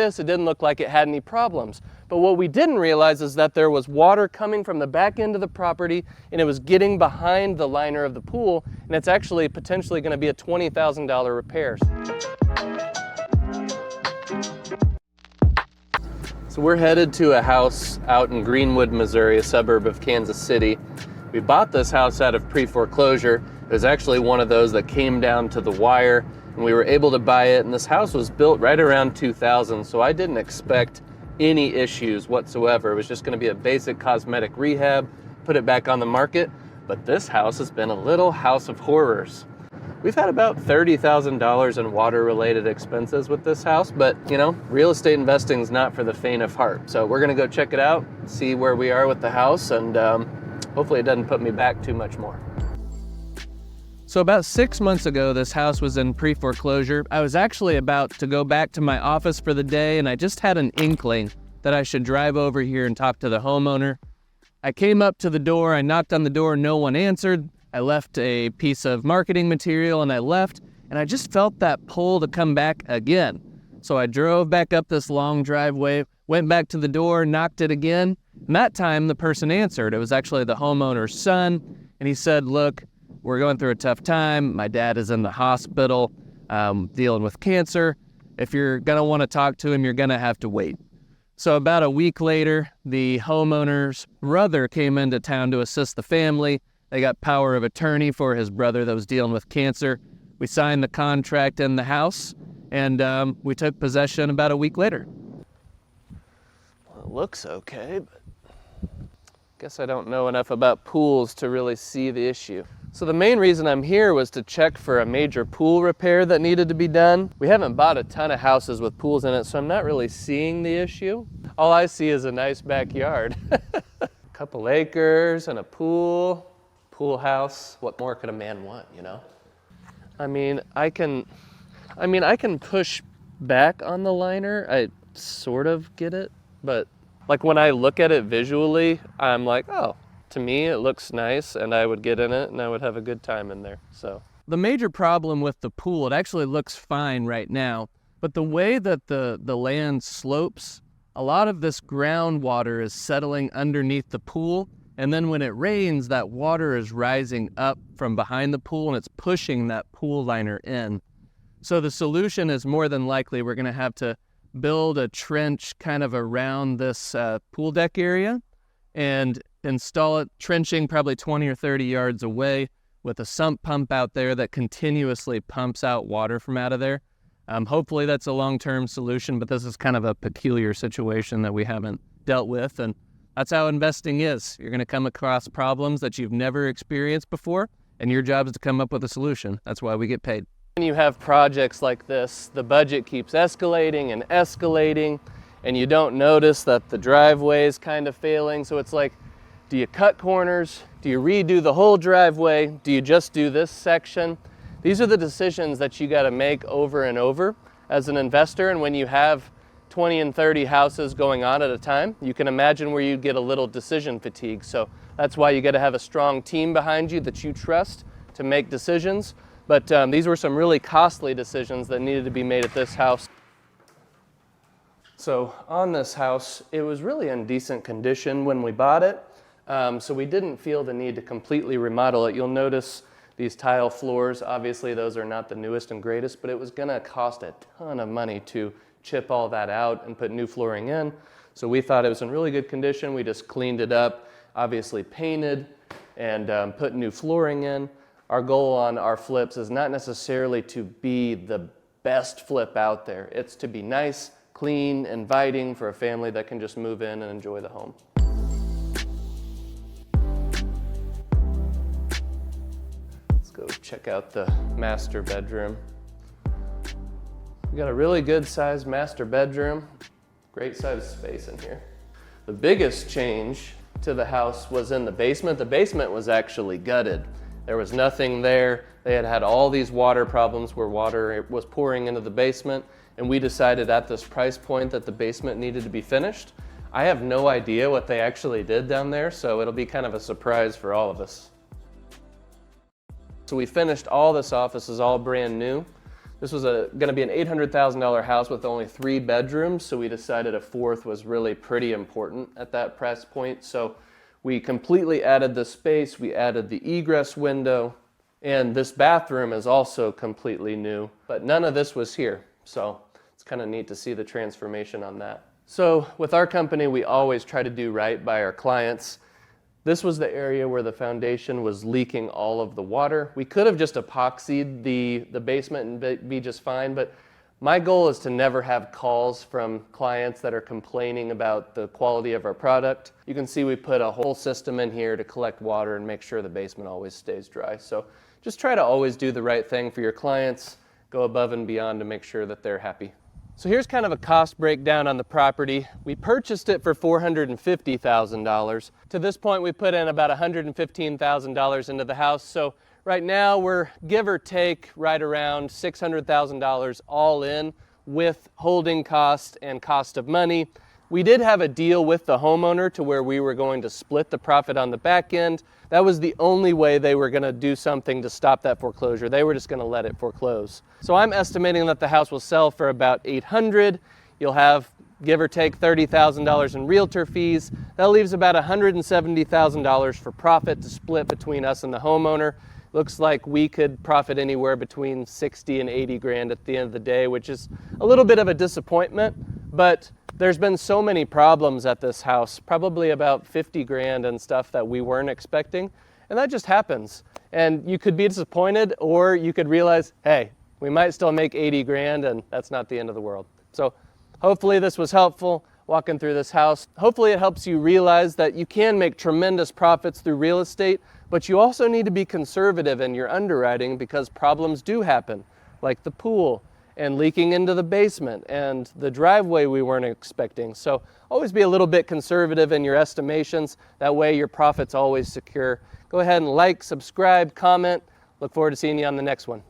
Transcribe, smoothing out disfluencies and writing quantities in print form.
this, it didn't look like it had any problems. But what we didn't realize is that there was water coming from the back end of the property, and it was getting behind the liner of the pool, and it's actually potentially going to be a $20,000 repair. So we're headed to a house out in Greenwood, Missouri, a suburb of Kansas City. We bought this house out of pre-foreclosure. It was actually one of those that came down to the wire, and we were able to buy it, and this house was built right around 2000, so I didn't expect any issues whatsoever. It was just going to be a basic cosmetic rehab, put it back on the market, but this house has been a little house of horrors. We've had about $30,000 in water-related expenses with this house, but you know, real estate investing is not for the faint of heart. So we're gonna go check it out, see where we are with the house, and hopefully it doesn't put me back too much more. So about 6 months ago, this house was in pre-foreclosure. I was actually about to go back to my office for the day, and I just had an inkling that I should drive over here and talk to the homeowner. I came up to the door, I knocked on the door, no one answered. I left a piece of marketing material and I left, and I just felt that pull to come back again. So I drove back up this long driveway, went back to the door, knocked it again, and that time the person answered. It was actually the homeowner's son, and he said, "Look, we're going through a tough time. My dad is in the hospital dealing with cancer. If you're gonna wanna talk to him, you're gonna have to wait." So about a week later, the homeowner's brother came into town to assist the family. They got power of attorney for his brother that was dealing with cancer. We signed the contract in the house, and we took possession about a week later. Well, it looks okay, but I guess I don't know enough about pools to really see the issue. So the main reason I'm here was to check for a major pool repair that needed to be done. We haven't bought a ton of houses with pools in it, so I'm not really seeing the issue. All I see is a nice backyard. A couple acres and a pool house. What more could a man want, you know? I mean, I can push back on the liner. I sort of get it, but like when I look at it visually, I'm like, oh, to me it looks nice, and I would get in it and I would have a good time in there. So the major problem with the pool, it actually looks fine right now, but the way that the land slopes, a lot of this groundwater is settling underneath the pool. And then when it rains, that water is rising up from behind the pool and it's pushing that pool liner in. So the solution is more than likely we're gonna have to build a trench kind of around this pool deck area and install it, trenching probably 20 or 30 yards away with a sump pump out there that continuously pumps out water from out of there. Hopefully that's a long-term solution, but this is kind of a peculiar situation that we haven't dealt with, and that's how investing is. You're going to come across problems that you've never experienced before, and your job is to come up with a solution. That's why we get paid. When you have projects like this, the budget keeps escalating and escalating, and you don't notice that the driveway is kind of failing. So it's like, do you cut corners? Do you redo the whole driveway? Do you just do this section? These are the decisions that you got to make over and over as an investor, and when you have 20 and 30 houses going on at a time, you can imagine where you get a little decision fatigue. So that's why you got to have a strong team behind you that you trust to make decisions. But these were some really costly decisions that needed to be made at this house. So on this house, it was really in decent condition when we bought it. So we didn't feel the need to completely remodel it. You'll notice these tile floors. Obviously, those are not the newest and greatest, but it was going to cost a ton of money to chip all that out and put new flooring in. So we thought it was in really good condition. We just cleaned it up, obviously painted, and put new flooring in. Our goal on our flips is not necessarily to be the best flip out there. It's to be nice, clean, inviting for a family that can just move in and enjoy the home. Let's go check out the master bedroom. We got a really good sized master bedroom, great sized space in here. The biggest change to the house was in the basement. The basement was actually gutted. There was nothing there. They had had all these water problems where water was pouring into the basement, and we decided at this price point that the basement needed to be finished. I have no idea what they actually did down there, so it'll be kind of a surprise for all of us. So we finished all this off. This is all brand new. This was going to be an $800,000 house with only 3 bedrooms, so we decided a 4th was really pretty important at that price point. So we completely added the space, we added the egress window, and this bathroom is also completely new, but none of this was here. So it's kind of neat to see the transformation on that. So with our company, we always try to do right by our clients. This was the area where the foundation was leaking all of the water. We could have just epoxied the basement and be just fine, but my goal is to never have calls from clients that are complaining about the quality of our product. You can see we put a whole system in here to collect water and make sure the basement always stays dry. So just try to always do the right thing for your clients, go above and beyond to make sure that they're happy. So here's kind of a cost breakdown on the property. We purchased it for $450,000. To this point, we put in about $115,000 into the house. So right now we're give or take right around $600,000 all in with holding cost and cost of money. We did have a deal with the homeowner to where we were going to split the profit on the back end. That was the only way they were going to do something to stop that foreclosure. They were just going to let it foreclose. So I'm estimating that the house will sell for about $800,000. You'll have give or take $30,000 in realtor fees. That leaves about $170,000 for profit to split between us and the homeowner. Looks like we could profit anywhere between 60 and 80 grand at the end of the day, which is a little bit of a disappointment, but there's been so many problems at this house, probably about 50 grand and stuff that we weren't expecting, and that just happens. And you could be disappointed, or you could realize, hey, we might still make 80 grand and that's not the end of the world. So hopefully this was helpful walking through this house. Hopefully it helps you realize that you can make tremendous profits through real estate, but you also need to be conservative in your underwriting because problems do happen, like the pool and leaking into the basement and the driveway we weren't expecting. So always be a little bit conservative in your estimations. That way your profit's always secure. Go ahead and like, subscribe, comment. Look forward to seeing you on the next one.